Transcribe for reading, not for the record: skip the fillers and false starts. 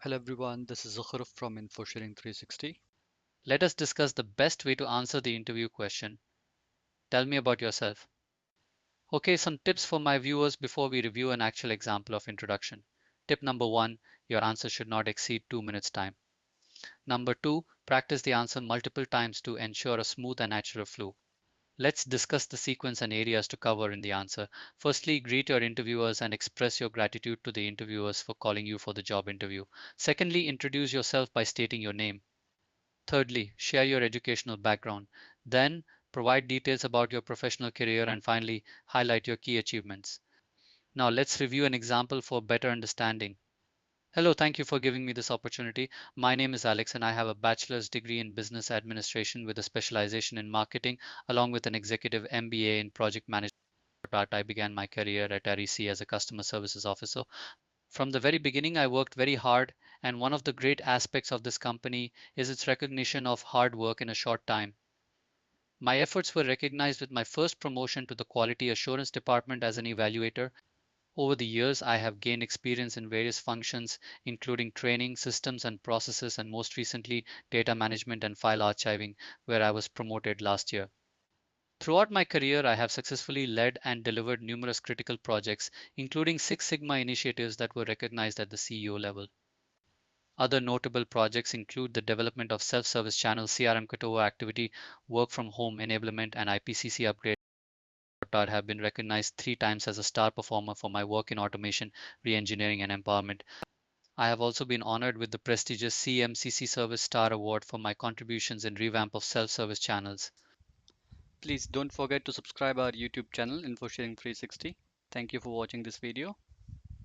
Hello everyone, this is Zukhruf from InfoSharing 360. Let us discuss the best way to answer the interview question. Tell me about yourself. Okay, some tips for my viewers before we review an actual example of introduction. Tip number one, your answer should not exceed 2 minutes time. Number two, practice the answer multiple times to ensure a smooth and natural flow. Let's discuss the sequence and areas to cover in the answer. Firstly, greet your interviewers and express your gratitude to the interviewers for calling you for the job interview. Secondly, introduce yourself by stating your name. Thirdly, share your educational background. Then, provide details about your professional career. And finally, highlight your key achievements. Now, let's review an example for better understanding. Hello, thank you for giving me this opportunity. My name is Alex, and I have a bachelor's degree in business administration with a specialization in marketing, along with an executive MBA in project management. I began my career at REC as a customer services officer. From the very beginning, I worked very hard, and one of the great aspects of this company is its recognition of hard work in a short time. My efforts were recognized with my first promotion to the Quality Assurance Department as an evaluator. Over the years, I have gained experience in various functions, including training, systems and processes, and most recently, data management and file archiving, where I was promoted last year. Throughout my career, I have successfully led and delivered numerous critical projects, including Six Sigma initiatives that were recognized at the CEO level. Other notable projects include the development of self-service channels, CRM cutover activity, work from home enablement, and IPCC upgrade. I have been recognized 3 times as a star performer for my work in automation, re-engineering, and empowerment. I have also been honored with the prestigious CMCC Service Star Award for my contributions in revamp of self-service channels. Please don't forget to subscribe our YouTube channel InfoSharing 360. Thank you for watching this video.